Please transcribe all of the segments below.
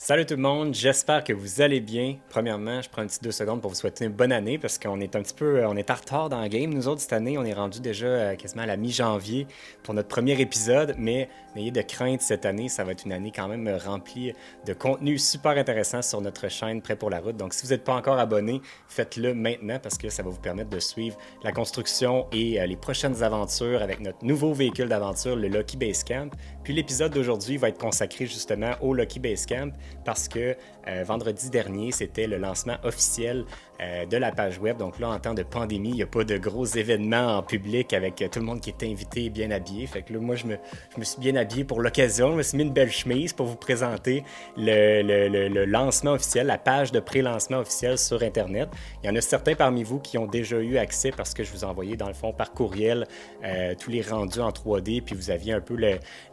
Salut tout le monde, j'espère que vous allez bien. Premièrement, je prends un petit 2 secondes pour vous souhaiter une bonne année parce qu'on est un petit peu, on est en retard dans le game. Nous autres, cette année, on est rendu déjà quasiment à la mi-janvier pour notre premier épisode, mais n'ayez de crainte cette année, ça va être une année quand même remplie de contenu super intéressant sur notre chaîne Prêt pour la route. Donc si vous n'êtes pas encore abonné, faites-le maintenant parce que ça va vous permettre de suivre la construction et les prochaines aventures avec notre nouveau véhicule d'aventure, le Lucky Base Camp. Puis l'épisode d'aujourd'hui va être consacré justement au Lucky Base Camp parce que vendredi dernier, c'était le lancement officiel de la page web. Donc là, en temps de pandémie, il n'y a pas de gros événements en public avec tout le monde qui est invité, bien habillé. Fait que là, moi, je me suis bien habillé pour l'occasion. Je me suis mis une belle chemise pour vous présenter le lancement officiel, la page de pré-lancement officiel sur Internet. Il y en a certains parmi vous qui ont déjà eu accès parce que je vous ai envoyé, dans le fond, par courriel, tous les rendus en 3D, puis vous aviez un peu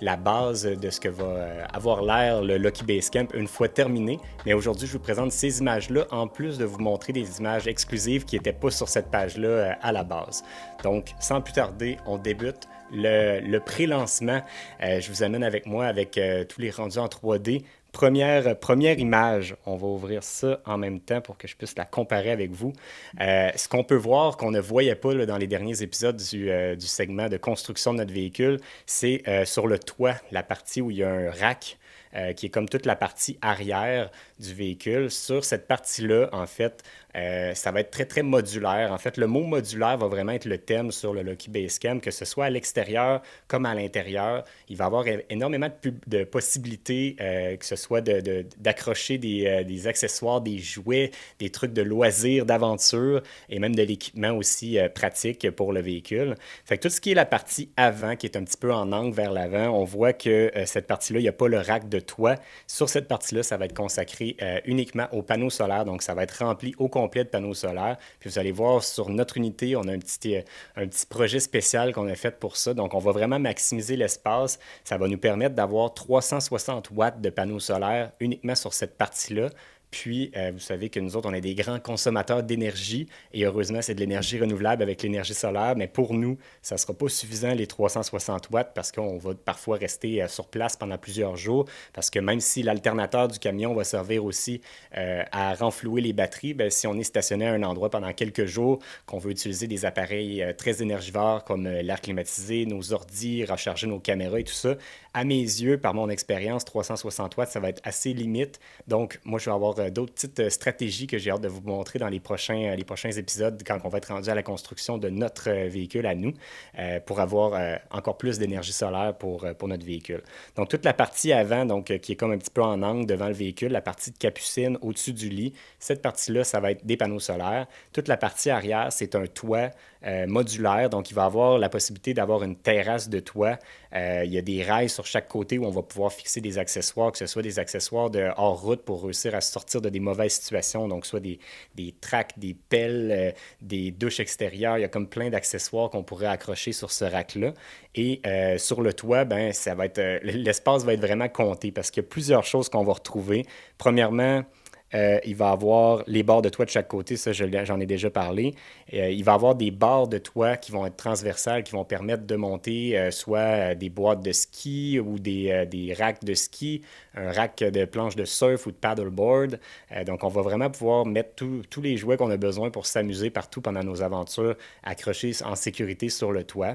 la base de ce que va avoir l'air le Lucky Base Camp une fois terminé. Mais aujourd'hui, je vous présente ces images-là, en plus de vous montrer des images exclusives qui n'étaient pas sur cette page-là à la base. Donc, sans plus tarder, on débute le pré-lancement. Je vous amène avec moi avec tous les rendus en 3D. Première image, on va ouvrir ça en même temps pour que je puisse la comparer avec vous. Ce qu'on peut voir, qu'on ne voyait pas là, dans les derniers épisodes du segment de construction de notre véhicule, c'est sur le toit, la partie où il y a un rack qui est comme toute la partie arrière du véhicule. Sur cette partie-là, en fait, ça va être très, très modulaire. En fait, le mot modulaire va vraiment être le thème sur le Lucky Base Camp, que ce soit à l'extérieur comme à l'intérieur. Il va y avoir énormément de possibilités, que ce soit d'accrocher des accessoires, des jouets, des trucs de loisirs, d'aventure et même de l'équipement aussi pratique pour le véhicule. Fait que tout ce qui est la partie avant, qui est un petit peu en angle vers l'avant, on voit que cette partie-là, il n'y a pas le rack de toit. Sur cette partie-là, ça va être consacré uniquement aux panneaux solaires. Donc, ça va être rempli au complet de panneaux solaires. Puis, vous allez voir sur notre unité, on a un petit projet spécial qu'on a fait pour ça. Donc, on va vraiment maximiser l'espace. Ça va nous permettre d'avoir 360 watts de panneaux solaires uniquement sur cette partie-là. Puis, vous savez que nous autres, on est des grands consommateurs d'énergie et heureusement, c'est de l'énergie renouvelable avec l'énergie solaire. Mais pour nous, ça ne sera pas suffisant les 360 watts parce qu'on va parfois rester sur place pendant plusieurs jours. Parce que même si l'alternateur du camion va servir aussi à renflouer les batteries, bien, si on est stationné à un endroit pendant quelques jours, qu'on veut utiliser des appareils très énergivores comme l'air climatisé, nos ordis, recharger nos caméras et tout ça, à mes yeux, par mon expérience, 360 watts, ça va être assez limite. Donc, moi, je vais avoir d'autres petites stratégies que j'ai hâte de vous montrer dans les prochains épisodes quand on va être rendu à la construction de notre véhicule à nous pour avoir encore plus d'énergie solaire pour notre véhicule. Donc, toute la partie avant, donc, qui est comme un petit peu en angle devant le véhicule, la partie de capucine au-dessus du lit, cette partie-là, ça va être des panneaux solaires. Toute la partie arrière, c'est un toit modulaire. Donc, il va avoir la possibilité d'avoir une terrasse de toit. Il y a des rails sur chaque côté où on va pouvoir fixer des accessoires, que ce soit des accessoires de hors-route pour réussir à sortir de des mauvaises situations, donc soit des tracks, des pelles, des douches extérieures. Il y a comme plein d'accessoires qu'on pourrait accrocher sur ce rack-là. Et sur le toit, ben, ça va être, l'espace va être vraiment compté parce qu'il y a plusieurs choses qu'on va retrouver. Premièrement, il va avoir les barres de toit de chaque côté, ça j'en ai déjà parlé. Il va avoir des barres de toit qui vont être transversales, qui vont permettre de monter soit des boîtes de ski ou des racks de ski, un rack de planches de surf ou de paddleboard. Donc on va vraiment pouvoir mettre tous les jouets qu'on a besoin pour s'amuser partout pendant nos aventures, accrochés en sécurité sur le toit.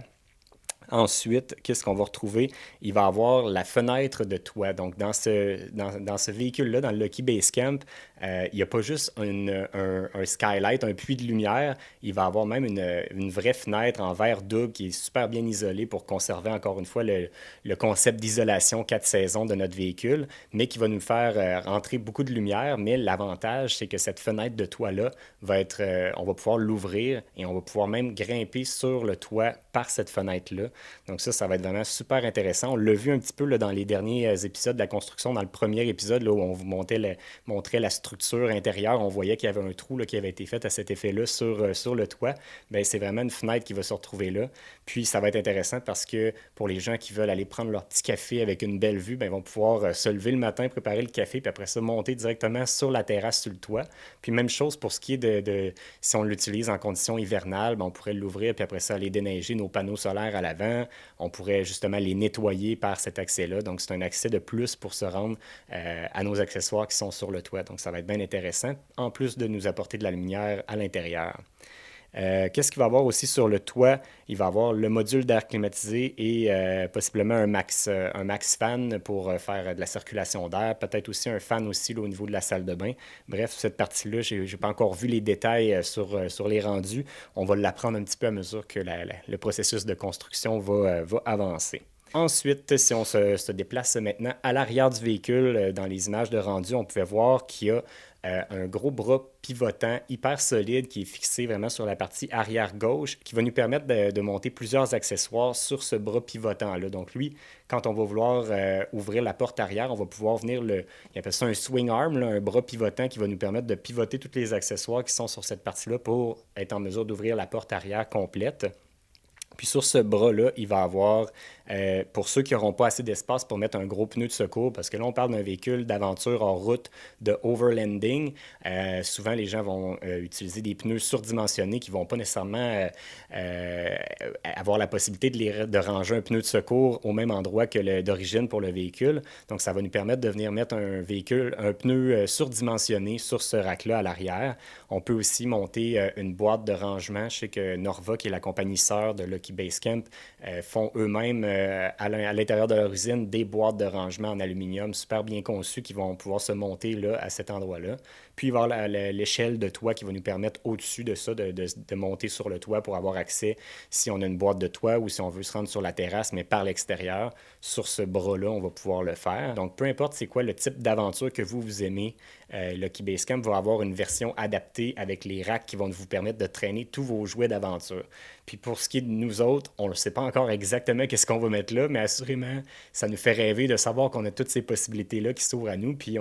Ensuite, qu'est-ce qu'on va retrouver? Il va avoir la fenêtre de toit. Donc, dans ce véhicule-là, dans le Lucky Base Camp, il n'y a pas juste un skylight, un puits de lumière. Il va avoir même une vraie fenêtre en verre double qui est super bien isolée pour conserver encore une fois le concept d'isolation 4 saisons de notre véhicule, mais qui va nous faire rentrer beaucoup de lumière. Mais l'avantage, c'est que cette fenêtre de toit-là va être, on va pouvoir l'ouvrir et on va pouvoir même grimper sur le toit par cette fenêtre-là. Donc ça va être vraiment super intéressant. On l'a vu un petit peu là, dans les derniers épisodes de la construction, dans le premier épisode là, où on vous montrait la structure intérieure. On voyait qu'il y avait un trou là, qui avait été fait à cet effet-là sur le toit. Bien, c'est vraiment une fenêtre qui va se retrouver là. Puis ça va être intéressant parce que pour les gens qui veulent aller prendre leur petit café avec une belle vue, bien, ils vont pouvoir se lever le matin, préparer le café, puis après ça, monter directement sur la terrasse sur le toit. Puis même chose pour ce qui est si on l'utilise en conditions hivernales, bien, on pourrait l'ouvrir, puis après ça, aller déneiger nos panneaux solaires à l'avant différents. On pourrait justement les nettoyer par cet accès-là. Donc, c'est un accès de plus pour se rendre à nos accessoires qui sont sur le toit. Donc, ça va être bien intéressant, en plus de nous apporter de la lumière à l'intérieur. Qu'est-ce qu'il va y avoir aussi sur le toit? Il va y avoir le module d'air climatisé et possiblement un max fan pour faire de la circulation d'air. Peut-être aussi un fan aussi là, au niveau de la salle de bain. Bref, cette partie-là, je n'ai pas encore vu les détails sur les rendus. On va l'apprendre un petit peu à mesure que le processus de construction va avancer. Ensuite, si on se déplace maintenant à l'arrière du véhicule, dans les images de rendu, on pouvait voir qu'il y a un gros bras pivotant hyper solide qui est fixé vraiment sur la partie arrière gauche, qui va nous permettre de monter plusieurs accessoires sur ce bras pivotant-là. Donc lui, quand on va vouloir ouvrir la porte arrière, on va pouvoir venir il appelle ça un swing arm, là, un bras pivotant qui va nous permettre de pivoter tous les accessoires qui sont sur cette partie-là pour être en mesure d'ouvrir la porte arrière complète. Puis sur ce bras-là, il va avoir, pour ceux qui n'auront pas assez d'espace pour mettre un gros pneu de secours, parce que là, on parle d'un véhicule d'aventure en route de overlanding. Souvent, les gens vont utiliser des pneus surdimensionnés qui ne vont pas nécessairement avoir la possibilité de ranger un pneu de secours au même endroit que d'origine pour le véhicule. Donc, ça va nous permettre de venir mettre un pneu surdimensionné sur ce rack-là à l'arrière. On peut aussi monter une boîte de rangement. Je sais que Norva, qui est la compagnie sœur de Lucky Base Camp, font eux-mêmes à l'intérieur de leur usine des boîtes de rangement en aluminium super bien conçues qui vont pouvoir se monter là, à cet endroit-là. Puis il va y avoir l'échelle de toit qui va nous permettre au-dessus de ça de monter sur le toit pour avoir accès si on a une boîte de toit ou si on veut se rendre sur la terrasse, mais par l'extérieur. Sur ce bras-là, on va pouvoir le faire. Donc, peu importe c'est quoi le type d'aventure que vous aimez, Lucky Base Camp va avoir une version adaptée avec les racks qui vont vous permettre de traîner tous vos jouets d'aventure. Puis pour ce qui est de nous autres, on ne sait pas encore exactement qu'est-ce qu'on va mettre là, mais assurément, ça nous fait rêver de savoir qu'on a toutes ces possibilités-là qui s'ouvrent à nous. Puis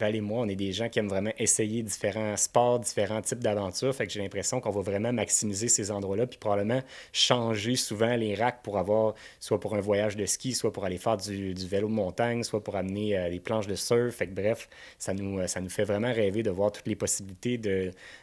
Val et moi, on est des gens qui aiment vraiment essayer différents sports, différents types d'aventures. Fait que j'ai l'impression qu'on va vraiment maximiser ces endroits-là, puis probablement changer souvent les racks pour avoir, soit pour un voyage de ski, soit pour aller faire du vélo de montagne, soit pour amener des planches de surf. Fait que bref, ça nous fait vraiment rêver de voir toutes les possibilités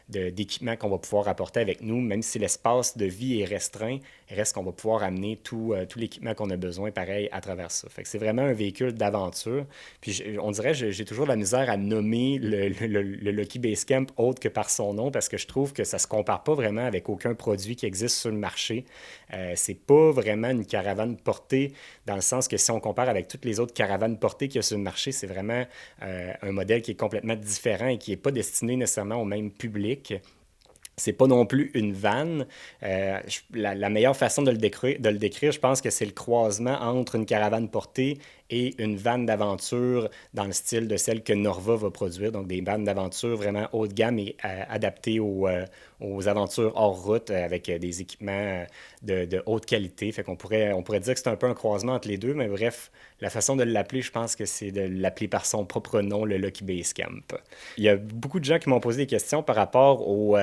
d'équipements qu'on va pouvoir apporter avec nous, même si l'espace de vie est restreint, reste qu'on va pouvoir amener tout l'équipement qu'on a besoin, pareil, à travers ça. Fait que c'est vraiment un véhicule d'aventure. Puis on dirait que j'ai toujours de la misère à nommer le Lucky Base Camp autre que par son nom parce que je trouve que ça se compare pas vraiment avec aucun produit qui existe sur le marché. C'est pas vraiment une caravane portée dans le sens que si on compare avec toutes les autres caravanes portées qu'il y a sur le marché, c'est vraiment un modèle qui est complètement différent et qui n'est pas destiné nécessairement au même public. C'est pas non plus une vanne. La meilleure façon de le décrire, je pense que c'est le croisement entre une caravane portée et une vanne d'aventure dans le style de celle que Norva va produire. Donc des vannes d'aventure vraiment haut de gamme et adaptées aux aventures hors route avec des équipements de haute qualité. Fait on pourrait dire que c'est un peu un croisement entre les deux, mais bref, la façon de l'appeler, je pense que c'est de l'appeler par son propre nom, le Lucky Base Camp. Il y a beaucoup de gens qui m'ont posé des questions par rapport aux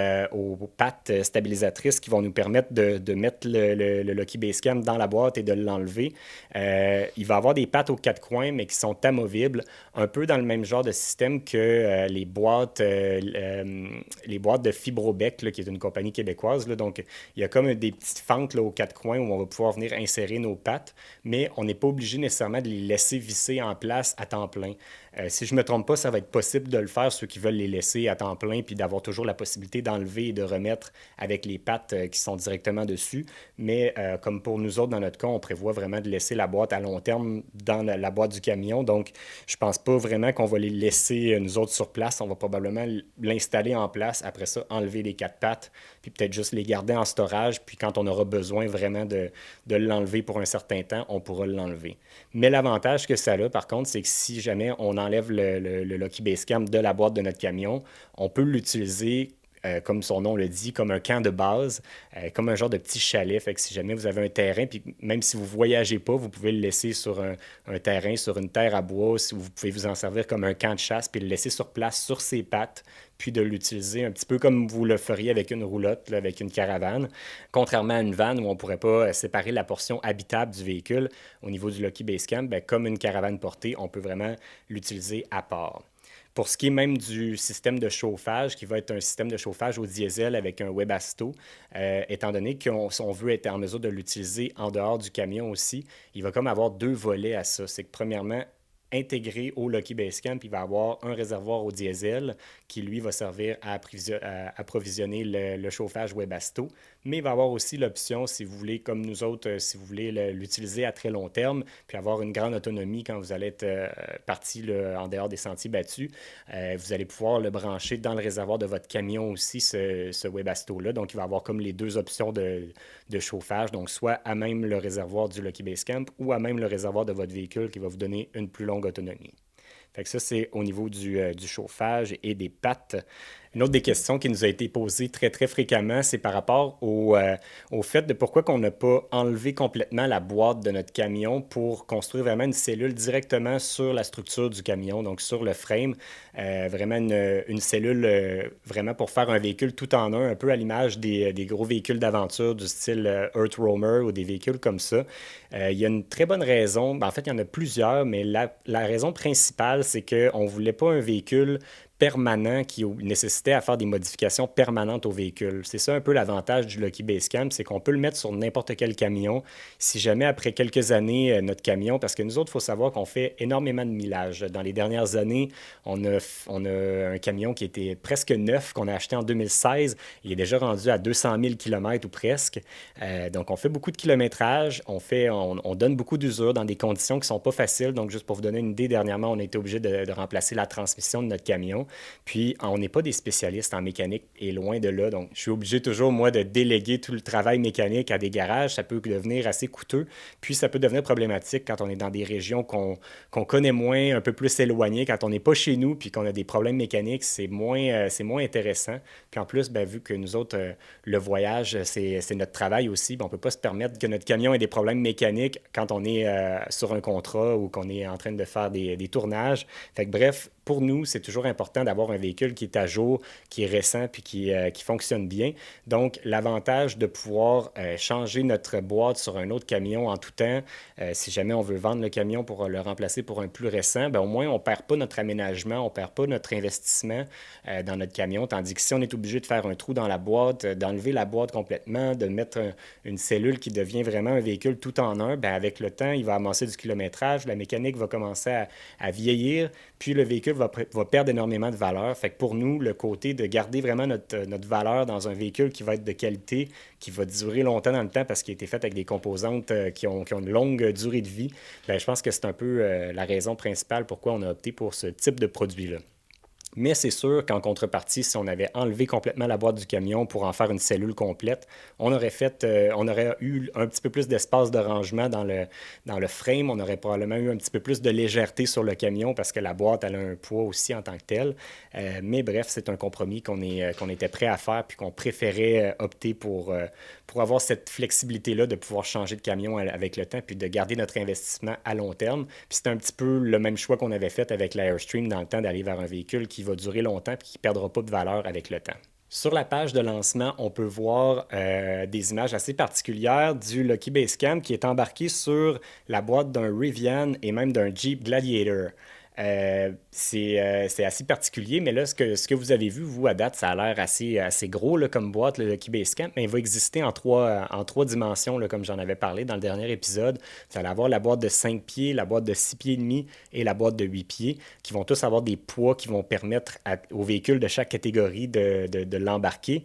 pattes stabilisatrices qui vont nous permettre de mettre le Lucky Base Camp dans la boîte et de l'enlever. Il va y avoir des pattes aux quatre coins, mais qui sont amovibles, un peu dans le même genre de système que les boîtes de Fibrobec, là, qui est une compagnie québécoise. Là. Donc, il y a comme des petites fentes là, aux quatre coins où on va pouvoir venir insérer nos pattes, mais on n'est pas obligé nécessairement de les laisser visser en place à temps plein. Si je ne me trompe pas, ça va être possible de le faire, ceux qui veulent les laisser à temps plein, puis d'avoir toujours la possibilité d'enlever et de remettre avec les pattes qui sont directement dessus. Mais comme pour nous autres, dans notre cas, on prévoit vraiment de laisser la boîte à long terme dans la boîte du camion. Donc, je pense pas vraiment qu'on va les laisser, nous autres, sur place. On va probablement l'installer en place. Après ça, enlever les quatre pattes, puis peut-être juste les garder en storage. Puis quand on aura besoin vraiment de l'enlever pour un certain temps, on pourra l'enlever. Mais l'avantage que ça a, par contre, c'est que si jamais on enlève le Lucky Base Camp de la boîte de notre camion, on peut l'utiliser comme son nom le dit, comme un camp de base, comme un genre de petit chalet. Fait que si jamais vous avez un terrain, puis même si vous ne voyagez pas, vous pouvez le laisser sur un terrain, sur une terre à bois, si vous pouvez vous en servir comme un camp de chasse, puis le laisser sur place, sur ses pattes, puis de l'utiliser un petit peu comme vous le feriez avec une roulotte, là, avec une caravane. Contrairement à une vanne où on ne pourrait pas séparer la portion habitable du véhicule au niveau du Lucky Base Camp, bien, comme une caravane portée, on peut vraiment l'utiliser à part. Pour ce qui est même du système de chauffage, qui va être un système de chauffage au diesel avec un Webasto, étant donné qu'on veut être en mesure de l'utiliser en dehors du camion aussi, il va comme avoir deux volets à ça. C'est que premièrement, intégré au Lucky Base Camp, il va avoir un réservoir au diesel qui, lui, va servir à approvisionner le chauffage Webasto. Mais il va avoir aussi l'option, si vous voulez, comme nous autres, si vous voulez l'utiliser à très long terme, puis avoir une grande autonomie quand vous allez être parti en dehors des sentiers battus, vous allez pouvoir le brancher dans le réservoir de votre camion aussi, ce Webasto-là. Donc, il va avoir comme les deux options de chauffage, donc soit à même le réservoir du Lucky Base Camp ou à même le réservoir de votre véhicule qui va vous donner une plus longue autonomie. Fait que ça, c'est au niveau du chauffage et des pattes. Une autre des questions qui nous a été posée très, très fréquemment, c'est par rapport au fait de pourquoi on n'a pas enlevé complètement la boîte de notre camion pour construire vraiment une cellule directement sur la structure du camion, donc sur le frame. Vraiment une cellule vraiment pour faire un véhicule tout en un peu à l'image des gros véhicules d'aventure du style Earth Roamer ou des véhicules comme ça. Il y a une très bonne raison. En fait, il y en a plusieurs, mais la raison principale, c'est qu'on ne voulait pas un véhicule permanent qui nécessitait à faire des modifications permanentes au véhicule. C'est ça un peu l'avantage du Lucky Base Camp, c'est qu'on peut le mettre sur n'importe quel camion. Si jamais après quelques années, notre camion, parce que nous autres, il faut savoir qu'on fait énormément de millage. Dans les dernières années, on a un camion qui était presque neuf, qu'on a acheté en 2016. Il est déjà rendu à 200 000 km ou presque. Donc, on fait beaucoup de kilométrage, on donne beaucoup d'usure dans des conditions qui ne sont pas faciles. Donc, juste pour vous donner une idée, dernièrement, on a été obligé de remplacer la transmission de notre camion. Puis, on n'est pas des spécialistes en mécanique et loin de là. Donc, je suis obligé toujours, moi, de déléguer tout le travail mécanique à des garages. Ça peut devenir assez coûteux. Puis, ça peut devenir problématique quand on est dans des régions qu'on connaît moins, un peu plus éloignées. Quand on n'est pas chez nous puis qu'on a des problèmes mécaniques, c'est moins intéressant. Puis, en plus, ben, vu que nous autres, le voyage, c'est notre travail aussi, ben, on ne peut pas se permettre que notre camion ait des problèmes mécaniques quand on est sur un contrat ou qu'on est en train de faire des tournages. Fait que, bref, pour nous, c'est toujours important d'avoir un véhicule qui est à jour, qui est récent puis qui fonctionne bien. Donc, l'avantage de pouvoir changer notre boîte sur un autre camion en tout temps, si jamais on veut vendre le camion pour le remplacer pour un plus récent, bien, au moins, on ne perd pas notre aménagement, on ne perd pas notre investissement dans notre camion. Tandis que si on est obligé de faire un trou dans la boîte, d'enlever la boîte complètement, de mettre une cellule qui devient vraiment un véhicule tout en un, bien, avec le temps, il va amasser du kilométrage, la mécanique va commencer à vieillir, puis le véhicule va perdre énormément de valeur. Fait que pour nous, le côté de garder vraiment notre valeur dans un véhicule qui va être de qualité, qui va durer longtemps dans le temps parce qu'il a été fait avec des composantes qui ont une longue durée de vie, bien, je pense que c'est un peu la raison principale pourquoi on a opté pour ce type de produit-là. Mais c'est sûr qu'en contrepartie, si on avait enlevé complètement la boîte du camion pour en faire une cellule complète, on aurait eu un petit peu plus d'espace de rangement dans le frame, on aurait probablement eu un petit peu plus de légèreté sur le camion parce que la boîte, elle a un poids aussi en tant que tel. Mais bref, c'est un compromis qu'on était prêt à faire puis qu'on préférait opter pour avoir cette flexibilité-là de pouvoir changer de camion avec le temps puis de garder notre investissement à long terme. Puis c'est un petit peu le même choix qu'on avait fait avec l'Airstream dans le temps d'aller vers un véhicule qui va durer longtemps et qui ne perdra pas de valeur avec le temps. Sur la page de lancement, on peut voir des images assez particulières du Lucky Base Camp qui est embarqué sur la boîte d'un Rivian et même d'un Jeep Gladiator. C'est assez particulier, mais là, ce que vous avez vu, vous, à date, ça a l'air assez gros là, comme boîte, le Lucky Base Camp, mais il va exister en trois dimensions, là, comme j'en avais parlé dans le dernier épisode. Vous allez avoir la boîte de 5 pieds, la boîte de 6 pieds et demi et la boîte de 8 pieds, qui vont tous avoir des poids qui vont permettre aux véhicules de chaque catégorie de l'embarquer.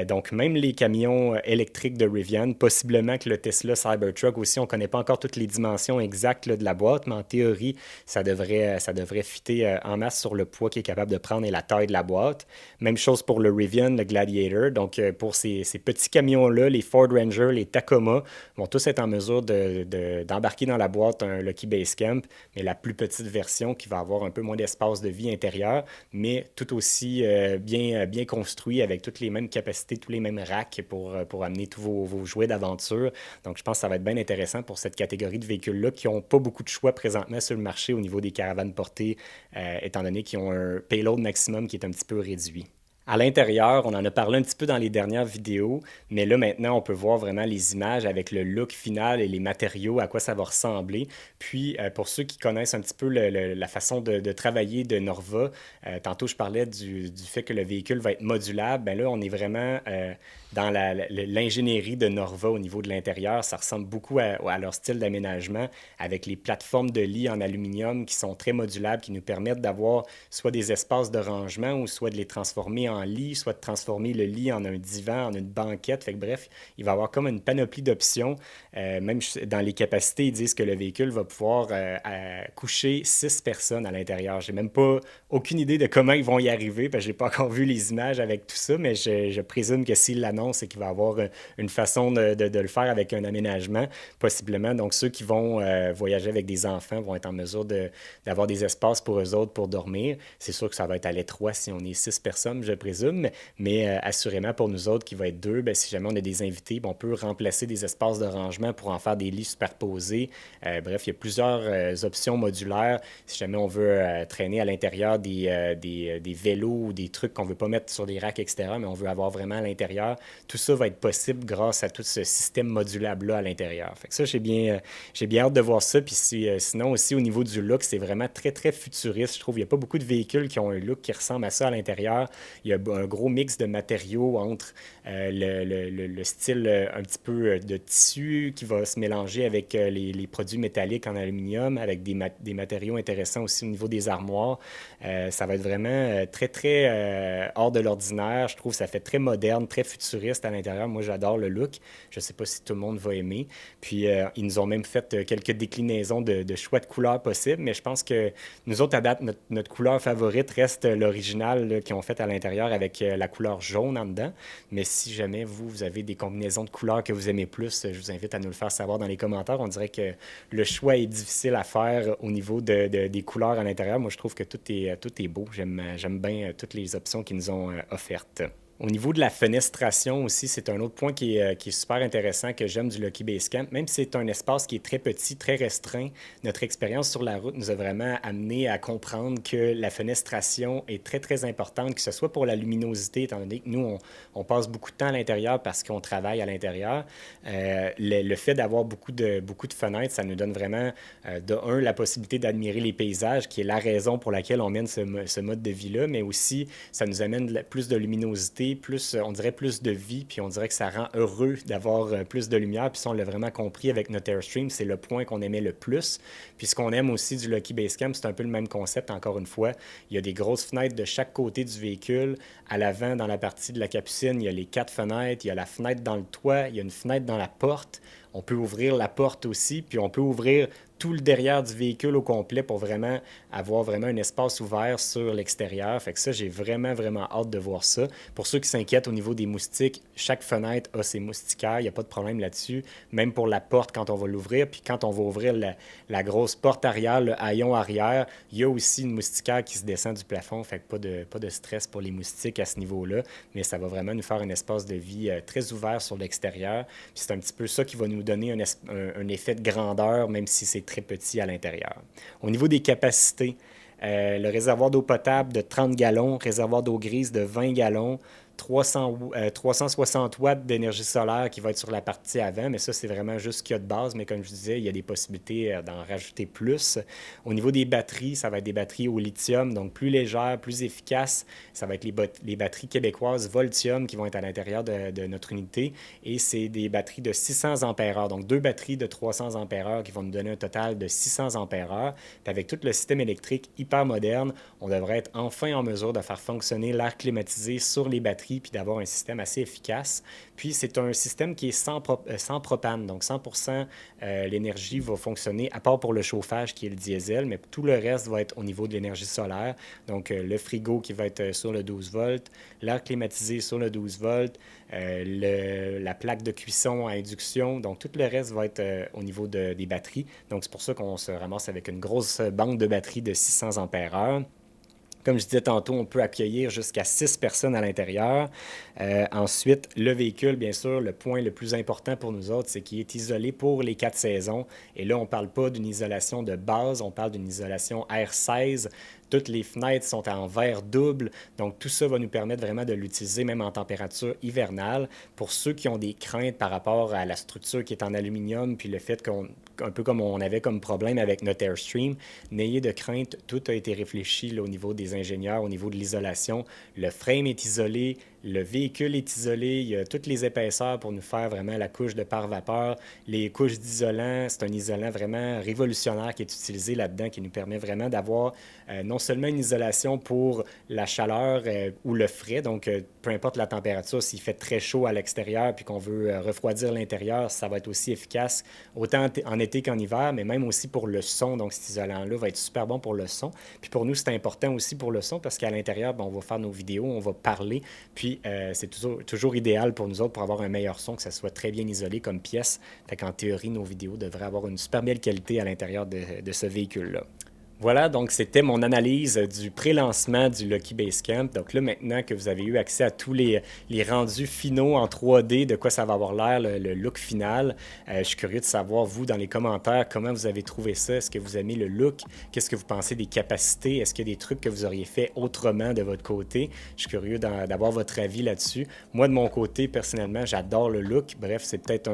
Donc, même les camions électriques de Rivian, possiblement que le Tesla Cybertruck aussi, on ne connaît pas encore toutes les dimensions exactes là, de la boîte, mais en théorie, ça devrait fitter en masse sur le poids qu'il est capable de prendre et la taille de la boîte. Même chose pour le Rivian, le Gladiator. Donc, pour ces petits camions-là, les Ford Ranger, les Tacoma, vont tous être en mesure d'embarquer dans la boîte un Lucky Base Camp, mais la plus petite version qui va avoir un peu moins d'espace de vie intérieur, mais tout aussi bien construit avec toutes les mêmes capacités, tous les mêmes racks pour amener tous vos jouets d'aventure. Donc, je pense que ça va être bien intéressant pour cette catégorie de véhicules-là qui n'ont pas beaucoup de choix présentement sur le marché au niveau des caravanes portées, étant donné qu'ils ont un payload maximum qui est un petit peu réduit. À l'intérieur, on en a parlé un petit peu dans les dernières vidéos, mais là maintenant, on peut voir vraiment les images avec le look final et les matériaux, à quoi ça va ressembler. Puis, pour ceux qui connaissent un petit peu la façon de travailler de Norva, tantôt je parlais du fait que le véhicule va être modulable. Ben là, on est vraiment dans l'ingénierie de Norva au niveau de l'intérieur. Ça ressemble beaucoup à leur style d'aménagement avec les plateformes de lit en aluminium qui sont très modulables, qui nous permettent d'avoir soit des espaces de rangement ou soit de les transformer en lit, soit de transformer le lit en un divan, en une banquette. Fait que bref, il va y avoir comme une panoplie d'options. Même dans les capacités, ils disent que le véhicule va pouvoir coucher 6 personnes à l'intérieur. J'ai même pas aucune idée de comment ils vont y arriver, parce que j'ai pas encore vu les images avec tout ça, mais je présume que s'ils l'annoncent, c'est qu'il va y avoir une façon de le faire avec un aménagement, possiblement. Donc ceux qui vont voyager avec des enfants vont être en mesure d'avoir des espaces pour eux autres pour dormir. C'est sûr que ça va être à l'étroit si on est 6 personnes, je présume, mais assurément pour nous autres qui va être deux, ben, si jamais on a des invités, ben, on peut remplacer des espaces de rangement pour en faire des lits superposés. Bref, il y a plusieurs options modulaires. Si jamais on veut traîner à l'intérieur des vélos ou des trucs qu'on ne veut pas mettre sur des racks extérieurs, mais on veut avoir vraiment à l'intérieur, tout ça va être possible grâce à tout ce système modulable-là à l'intérieur. Fait que ça, j'ai bien hâte de voir ça. Puis sinon aussi au niveau du look, c'est vraiment très, très futuriste. Je trouve qu'il n'y a pas beaucoup de véhicules qui ont un look qui ressemble à ça à l'intérieur. Il y a un gros mix de matériaux entre le style un petit peu de tissu qui va se mélanger avec les produits métalliques en aluminium, avec des matériaux intéressants aussi au niveau des armoires. Ça va être vraiment très, très hors de l'ordinaire. Je trouve que ça fait très moderne, très futuriste à l'intérieur. Moi, j'adore le look. Je ne sais pas si tout le monde va aimer. Puis, ils nous ont même fait quelques déclinaisons de choix de couleurs possibles, mais je pense que nous autres, à date, notre couleur favorite reste l'original qu'ils ont fait à l'intérieur avec la couleur jaune en dedans. Mais si jamais vous avez des combinaisons de couleurs que vous aimez plus, je vous invite à nous le faire savoir dans les commentaires. On dirait que le choix est difficile à faire au niveau des couleurs à l'intérieur. Moi, je trouve que tout est beau. J'aime bien toutes les options qu'ils nous ont offertes. Au niveau de la fenestration aussi, c'est un autre point qui est super intéressant que j'aime du Lucky Base Camp. Même si c'est un espace qui est très petit, très restreint, notre expérience sur la route nous a vraiment amené à comprendre que la fenestration est très, très importante, que ce soit pour la luminosité, étant donné que nous, on passe beaucoup de temps à l'intérieur parce qu'on travaille à l'intérieur. Le fait d'avoir beaucoup de fenêtres, ça nous donne vraiment, de un, la possibilité d'admirer les paysages, qui est la raison pour laquelle on mène ce mode de vie-là, mais aussi, ça nous amène plus de luminosité, plus, on dirait plus de vie, puis on dirait que ça rend heureux d'avoir plus de lumière. Puis ça, on l'a vraiment compris avec notre Airstream, c'est le point qu'on aimait le plus. Puis ce qu'on aime aussi du Lucky Base Camp, c'est un peu le même concept, encore une fois. Il y a des grosses fenêtres de chaque côté du véhicule. À l'avant, dans la partie de la capucine, il y a les 4 fenêtres, il y a la fenêtre dans le toit, il y a une fenêtre dans la porte. On peut ouvrir la porte aussi, puis on peut ouvrir tout le derrière du véhicule au complet pour vraiment avoir vraiment un espace ouvert sur l'extérieur. Fait que ça, j'ai vraiment, vraiment hâte de voir ça. Pour ceux qui s'inquiètent au niveau des moustiques, chaque fenêtre a ses moustiquaires, il n'y a pas de problème là-dessus. Même pour la porte quand on va l'ouvrir, puis quand on va ouvrir la grosse porte arrière, le haillon arrière, il y a aussi une moustiquaire qui se descend du plafond. Fait que pas de stress pour les moustiques à ce niveau-là, mais ça va vraiment nous faire un espace de vie très ouvert sur l'extérieur. Puis c'est un petit peu ça qui va nous donner un effet de grandeur, même si c'est très petit à l'intérieur. Au niveau des capacités, le réservoir d'eau potable de 30 gallons, réservoir d'eau grise de 20 gallons, 360 watts d'énergie solaire qui va être sur la partie avant, mais ça, c'est vraiment juste ce qu'il y a de base. Mais comme je disais, il y a des possibilités d'en rajouter plus. Au niveau des batteries, ça va être des batteries au lithium, donc plus légères, plus efficaces. Ça va être les batteries québécoises Voltium qui vont être à l'intérieur de notre unité. Et c'est des batteries de 600 ampères-heure, donc deux batteries de 300 ampères-heure qui vont nous donner un total de 600 ampères-heure. Puis avec tout le système électrique hyper moderne, on devrait être enfin en mesure de faire fonctionner l'air climatisé sur les batteries puis d'avoir un système assez efficace. Puis c'est un système qui est sans propane, donc 100% l'énergie va fonctionner, à part pour le chauffage qui est le diesel, mais tout le reste va être au niveau de l'énergie solaire. Donc le frigo qui va être sur le 12 volts, l'air climatisé sur le 12 volts, la plaque de cuisson à induction, donc tout le reste va être au niveau des batteries. Donc c'est pour ça qu'on se ramasse avec une grosse banque de batteries de 600 ampères-heure. Comme je disais tantôt, on peut accueillir jusqu'à 6 personnes à l'intérieur. Ensuite, le véhicule, bien sûr, le point le plus important pour nous autres, c'est qu'il est isolé pour les 4 saisons. Et là, on ne parle pas d'une isolation de base, on parle d'une isolation R16. Toutes les fenêtres sont en verre double. Donc, tout ça va nous permettre vraiment de l'utiliser même en température hivernale. Pour ceux qui ont des craintes par rapport à la structure qui est en aluminium, puis le fait qu'on, un peu comme on avait comme problème avec notre Airstream, n'ayez de crainte, tout a été réfléchi là, au niveau des ingénieurs, au niveau de l'isolation. Le frame est isolé, le véhicule est isolé, il y a toutes les épaisseurs pour nous faire vraiment la couche de pare-vapeur, les couches d'isolant. C'est un isolant vraiment révolutionnaire qui est utilisé là-dedans, qui nous permet vraiment d'avoir non seulement une isolation pour la chaleur ou le frais, donc peu importe la température, s'il fait très chaud à l'extérieur puis qu'on veut refroidir l'intérieur, ça va être aussi efficace autant en été qu'en hiver, mais même aussi pour le son. Donc cet isolant-là va être super bon pour le son. Puis pour nous, c'est important aussi pour le son parce qu'à l'intérieur, ben, on va faire nos vidéos, on va parler, puis c'est toujours idéal pour nous autres pour avoir un meilleur son, que ça soit très bien isolé comme pièce. Fait qu'en théorie, nos vidéos devraient avoir une super belle qualité à l'intérieur de ce véhicule-là. Voilà, donc c'était mon analyse du pré-lancement du Lucky Basecamp. Donc là, maintenant que vous avez eu accès à tous les rendus finaux en 3D, de quoi ça va avoir l'air, le look final, je suis curieux de savoir, vous, dans les commentaires, comment vous avez trouvé ça. Est-ce que vous aimez le look? Qu'est-ce que vous pensez des capacités? Est-ce qu'il y a des trucs que vous auriez fait autrement de votre côté? Je suis curieux d'avoir votre avis là-dessus. Moi, de mon côté, personnellement, j'adore le look. Bref, c'est peut-être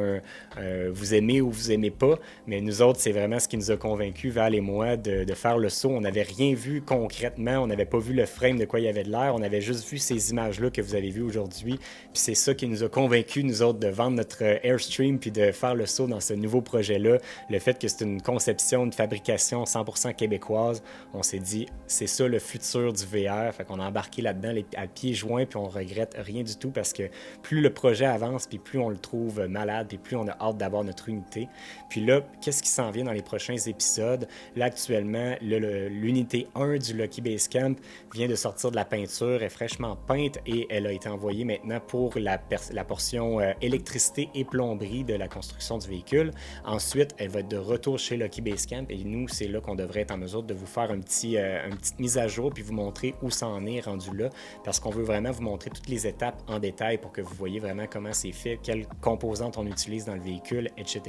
vous aimez ou vous aimez pas, mais nous autres, c'est vraiment ce qui nous a convaincus, Val et moi, de faire le saut. On n'avait rien vu concrètement, on n'avait pas vu le frame de quoi il y avait de l'air, on avait juste vu ces images-là que vous avez vues aujourd'hui. Puis c'est ça qui nous a convaincus, nous autres, de vendre notre Airstream puis de faire le saut dans ce nouveau projet-là. Le fait que c'est une conception, une fabrication 100% québécoise, on s'est dit, c'est ça le futur du VR. Fait qu'on a embarqué là-dedans à pieds joints puis on regrette rien du tout parce que plus le projet avance puis plus on le trouve malade puis plus on a hâte d'avoir notre unité. Puis là, qu'est-ce qui s'en vient dans les prochains épisodes? Là, actuellement, l'unité 1 du Lucky Basecamp vient de sortir de la peinture, est fraîchement peinte et elle a été envoyée maintenant pour la portion électricité et plomberie de la construction du véhicule. Ensuite, elle va être de retour chez Lucky Basecamp et nous, c'est là qu'on devrait être en mesure de vous faire une petite mise à jour puis vous montrer où ça en est rendu là parce qu'on veut vraiment vous montrer toutes les étapes en détail pour que vous voyez vraiment comment c'est fait, quelles composantes on utilise dans le véhicule, etc.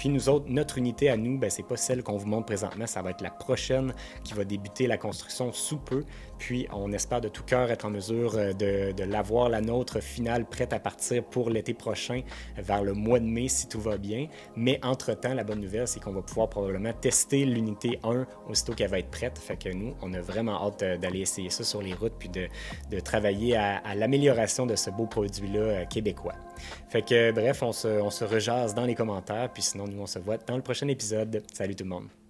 Puis nous autres, notre unité à nous, ben, c'est pas celle qu'on vous montre présentement, ça va être la prochaine qui va débuter la construction sous peu. Puis on espère de tout cœur être en mesure de l'avoir, la nôtre finale, prête à partir pour l'été prochain, vers le mois de mai si tout va bien. Mais entre-temps, la bonne nouvelle, c'est qu'on va pouvoir probablement tester l'unité 1 aussitôt qu'elle va être prête. Fait que nous, on a vraiment hâte d'aller essayer ça sur les routes puis de travailler à l'amélioration de ce beau produit-là québécois. Fait que bref, on se rejase dans les commentaires, puis sinon nous on se voit dans le prochain épisode. Salut tout le monde!